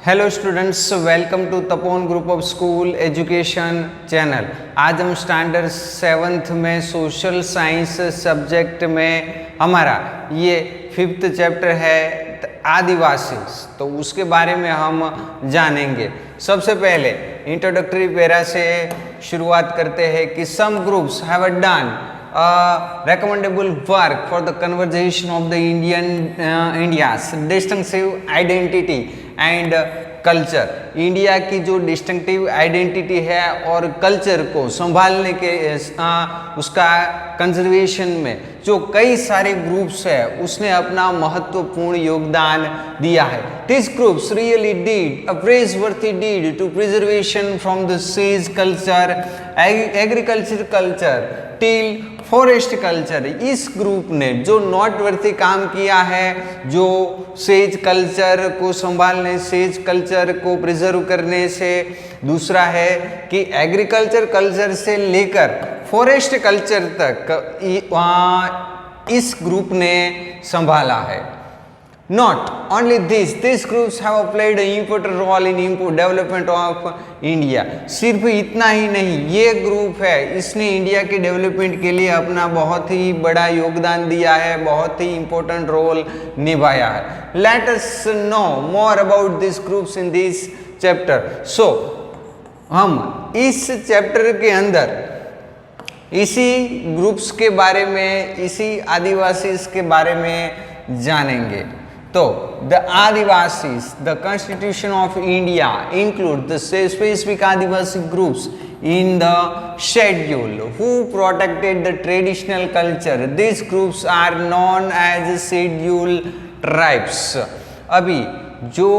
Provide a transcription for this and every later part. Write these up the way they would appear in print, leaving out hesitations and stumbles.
Hello students, welcome to Tapon group of school education channel. आज हम standard 7th में social science subject में हमारा ये 5th चैप्टर है आदिवासी, तो उसके बारे में हम जानेंगे। सबसे पहले इंट्रोडक्टरी पैरा से शुरुआत करते हैं कि some groups have done recommendable work for the conservation of the India's distinctive identity and culture. India की जो डिस्टिंक्टिव आइडेंटिटी है और कल्चर को संभालने के उसका कंजर्वेशन में जो कई सारे ग्रुप्स है उसने अपना महत्वपूर्ण योगदान दिया है। This groups really did a praiseworthy deed to preservation from the sage culture, agriculture culture till forest culture. इस ग्रुप ने जो नोटवर्थी काम किया है, जो सेज कल्चर को संभालने, सेज कल्चर को प्रिजर्व करने से, दूसरा है कि एग्रीकल्चर कल्चर से लेकर फॉरेस्ट कल्चर तक इस ग्रुप ने संभाला है। Not only this, these groups have played an important role in development of India। सिर्फ इतना ही नहीं, ये ग्रुप है इसने इंडिया के डेवलपमेंट के लिए अपना बहुत ही बड़ा योगदान दिया है, बहुत ही इम्पोर्टेंट रोल निभाया है। Let us know more about these groups in this chapter। So हम इस चैप्टर के अंदर इसी ग्रुप्स के बारे में, इसी आदिवासी के बारे में जानेंगे। तो the Adivasis, the constitution of India include the specific Adivasi groups in the schedule who protected the traditional culture. This groups are known as schedule tribes. अभी जो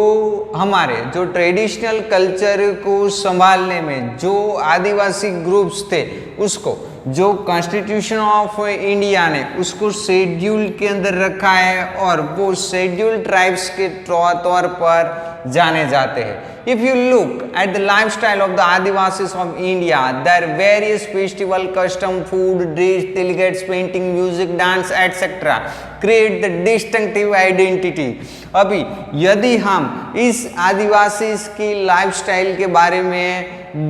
हमारे जो ट्रेडिशनल कल्चर को संभालने में जो आदिवासी ग्रुप्स थे, उसको जो कॉन्स्टिट्यूशन ऑफ इंडिया ने उसको शेड्यूल के अंदर रखा है और वो शेड्यूल ट्राइब्स के तौर पर जाने जाते हैं। If you look at the lifestyle of the Adivasis of India, their various festival, custom, food, dress, delegates, painting, music, dance, etc. create the distinctive identity। अभी यदि हम इस आदिवासी की लाइफस्टाइल के बारे में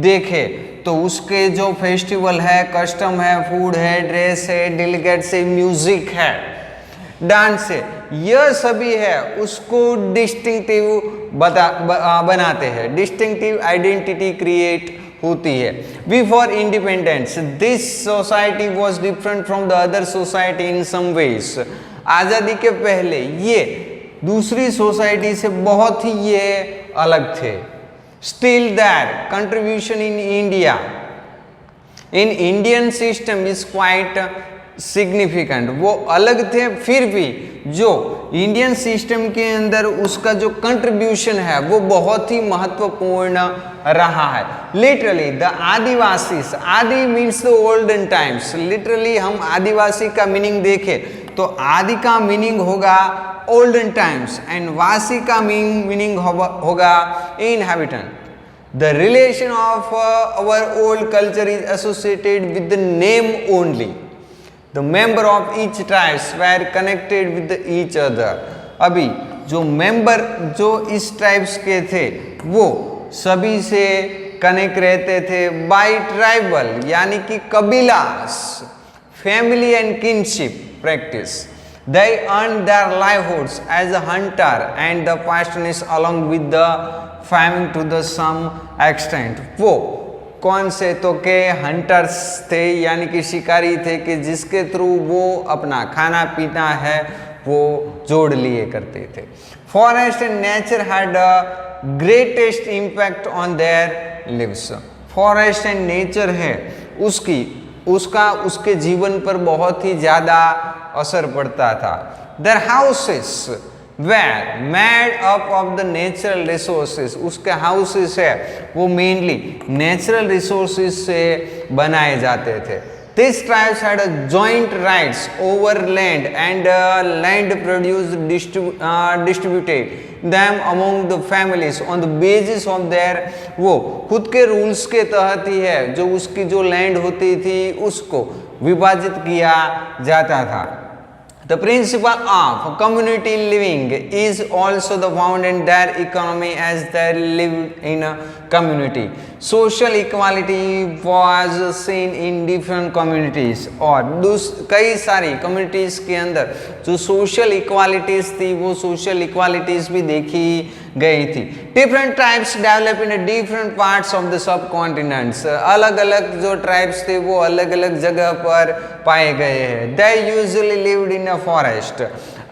देखें तो उसके जो फेस्टिवल है, कस्टम है, फूड है, ड्रेस है, डेलीगेट्स है, म्यूजिक है, डांस है, यह सभी है उसको डिस्टिंक्टिव बनाते हैं, डिस्टिंक्टिव आइडेंटिटी क्रिएट होती है। Before independence this society was different from the other society in some ways. आज़ादी के पहले ये दूसरी सोसाइटी से बहुत ही ये अलग थे। Still their contribution in India, in Indian system is quite significant। वो अलग थे, फिर भी जो इंडियन सिस्टम के अंदर उसका जो कंट्रीब्यूशन है वो बहुत ही महत्वपूर्ण रहा है। लिटरली द आदिवासीज, आदि means the olden times. Literally हम आदिवासी का मीनिंग देखें तो आदि का मीनिंग होगा ओल्डन टाइम्स एंड वासी का मीनिंग होगा inhabitant. The relation of our old culture is associated with the name only. The member of each tribes were connected with each other. अभी जो मेंबर जो इस ट्राइब्स के थे वो सभी से कनेक्ट रहते थे बाय ट्राइबल यानी कि कबीलास, family and kinship practice। They earned their livelihoods as a hunter and the pastoralists along with the farming to the some extent। वो कौन से तो के हंटर्स थे यानी कि शिकारी थे कि जिसके थ्रू वो अपना खाना पीना है वो जोड़ लिए करते थे। Forest and nature had a greatest impact on their lives. Forest and nature है उसका उसके जीवन पर बहुत ही ज़्यादा असर पड़ता था। Their houses were made up of the natural resources. उसके हाउसेस है वो मेनली नेचुरल रिसोर्सेज से बनाए जाते थे। This tribes had joint rights over land and land produce distributed them among the families on the basis of their, वो खुद के रूल्स के तहत ही है जो उसकी जो लैंड होती थी उसको विभाजित किया जाता था। The principle of community living is also the found in their economy as they lived in a community. Social equality was seen in different communities और कई सारी communities के अंदर जो social equalities थी वो social equalities भी देखी गई थी. Different tribes develop in different parts of the subcontinents. अलग अलग जो tribes थे वो अलग अलग जगह पर पाए गए हैं. They usually lived in a forest.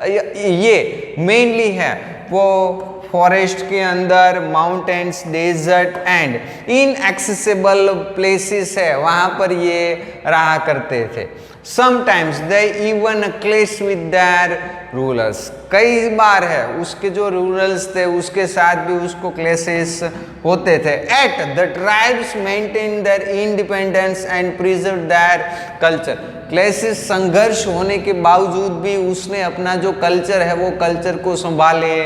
ये mainly है वो फॉरेस्ट के अंदर, mountains, desert and inaccessible places है वहाँ पर ये रहा करते थे. Sometimes they even clash with their rulers. कई बार है उसके जो रूलर्स थे उसके साथ भी उसको क्लेशेस होते थे. At the tribes maintain their independence and preserve their culture. Clashes, संघर्ष होने के बावजूद भी उसने अपना जो कल्चर है वो कल्चर को संभाले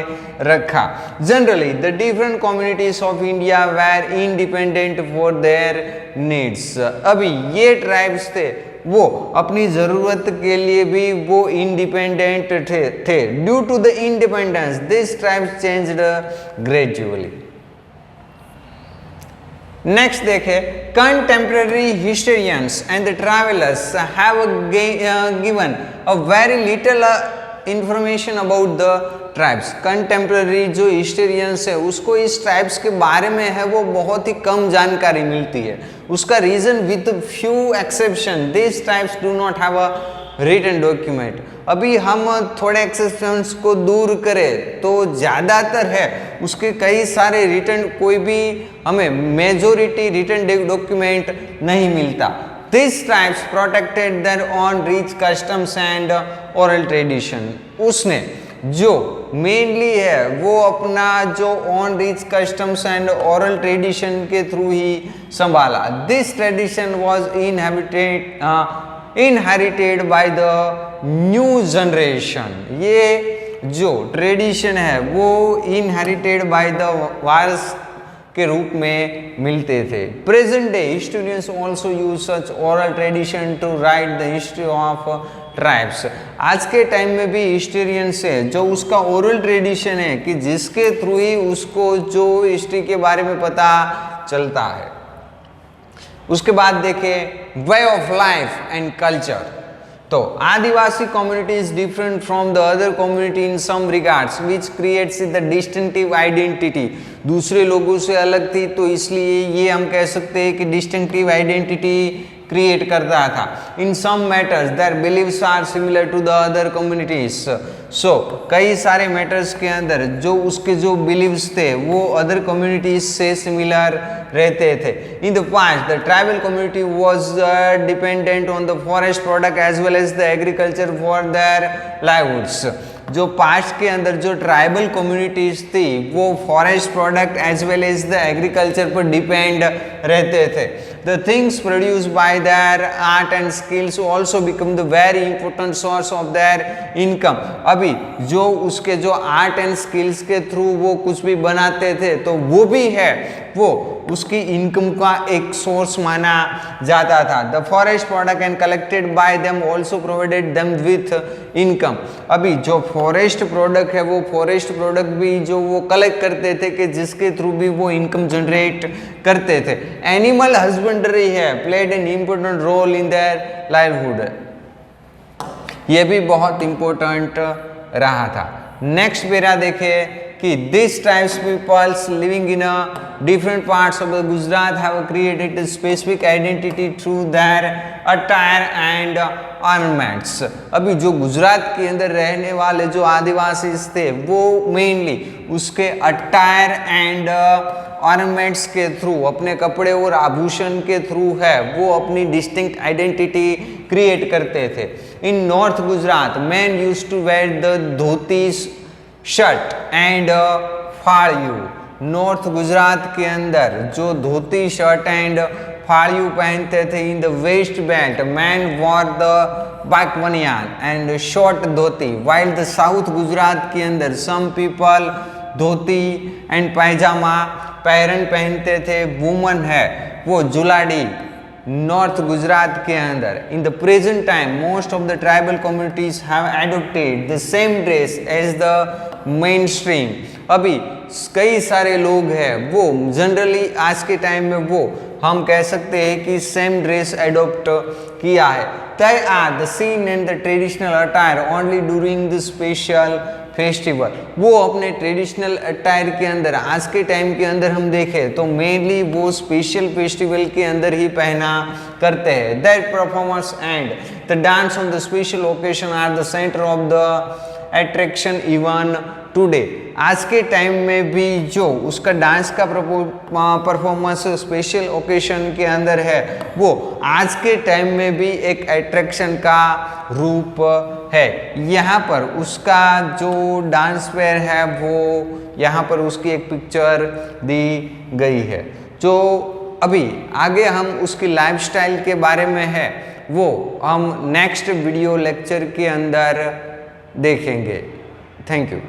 रखा. Generally the different communities of India were independent for their needs. अभी ये ट्राइब्स थे वो अपनी ज़रूरत के लिए भी वो इंडिपेंडेंट थे. Due to the independence this tribes changed gradually. Next देखें, contemporary historians and the travellers have given a very little information about the tribes. Contemporary जो हिस्टोरियंस है उसको इस ट्राइब्स के बारे में है वो बहुत ही कम जानकारी मिलती है. उसका reason with few exception this tribes do not have a written document. अभी हम थोड़े एक्सेप्शंस को दूर करें तो ज़्यादातर है उसके कई सारे रिटन, कोई भी हमें मेजोरिटी रिटन डॉक्यूमेंट नहीं मिलता. This tribes protected their own rich customs and oral tradition. उसने जो मेनली है वो अपना जो on rich customs and oral tradition के थ्रू ही संभाला. This tradition was inherited by the new generation. ये जो ट्रेडिशन है वो इनहेरिटेड बाय द वारस के रूप में मिलते थे. Present day historians also use such oral tradition to write the history of tribes. आज के टाइम में भी हिस्टोरियंस है जो उसका ओरल ट्रेडिशन है कि जिसके थ्रू ही उसको जो हिस्ट्री के बारे में पता चलता है. उसके बाद देखें way of life and culture. तो adivasi community is different from the other community in some regards which creates the distinctive identity. दूसरे लोगों से अलग थी तो इसलिए ये हम कह सकते हैं कि डिस्टिंक्टिव आइडेंटिटी क्रिएट करता था. In some matters their beliefs are similar to the other communities. So कई सारे मैटर्स के अंदर जो उसके जो बिलीव्स थे वो अदर कम्युनिटीज से सिमिलर रहते थे. In the past the tribal community was dependent on the forest product as well as the agriculture for their livelihoods. जो पास्ट के अंदर जो ट्राइबल कम्युनिटीज थी वो forest product as well as the agriculture पर depend रहते थे. The things produced by their art and skills also become the very important source of their income. अभी जो उसके जो आर्ट एंड स्किल्स के थ्रू वो कुछ भी बनाते थे तो वो भी है वो उसकी इनकम का एक सोर्स माना जाता था. The forest product and collected by them also provided them with income. अभी जो फॉरेस्ट प्रोडक्ट है वो फॉरेस्ट प्रोडक्ट भी जो वो कलेक्ट करते थे कि जिसके थ्रू भी वो इनकम जनरेट करते थे. एनिमल हस्बेंड्री है played an important role in their livelihood. ये भी बहुत इंपॉर्टेंट रहा था. नेक्स्ट मेरा देखे कि this tribes peoples living in a different parts of the Gujarat have created a specific identity through their attire and ornaments. अभी जो गुजरात के अंदर रहने वाले जो आदिवासी थे वो मेनली उसके अटायर एंड ऑर्नामेंट्स के थ्रू, अपने कपड़े और आभूषण के थ्रू है वो अपनी डिस्टिंक्ट आइडेंटिटी क्रिएट करते थे. In north Gujarat man used to wear the dhoti shirt and fadiyu. North Gujarat के अंदर जो धोती शर्ट एंड फाड़ियू पहनते थे. In the west belt man wore the bakbaniyan and short dhoti. While the south Gujarat के अंदर some people dhoti and pajama पैरन पहनते थे. वुमन है वो जुलाडी नॉर्थ गुजरात के अंदर in the present time most of the tribal communities have adopted the same dress as the main stream. अभी कई सारे लोग हैं वो जनरली आज के टाइम में वो हम कह सकते हैं कि सेम ड्रेस एडोप्ट किया है। They are the seen in the traditional attire only during the special festival. वो अपने ट्रेडिशनल अटायर के अंदर आज के टाइम के अंदर हम देखें तो मेनली वो स्पेशल फेस्टिवल के अंदर ही पहना करते हैं। That performance and the dance on the special occasion are the centre of the attraction even today. आज के टाइम में भी जो उसका डांस का परफॉर्मेंस स्पेशल ओकेजन के अंदर है वो आज के टाइम में भी एक अट्रैक्शन का रूप है। यहाँ पर उसका जो डांस पेयर है वो यहाँ पर उसकी एक पिक्चर दी गई है। जो अभी आगे हम उसकी लाइफस्टाइल के बारे में है वो हम नेक्स्ट वीडियो लेक्चर के अंदर देखेंगे। Thank you.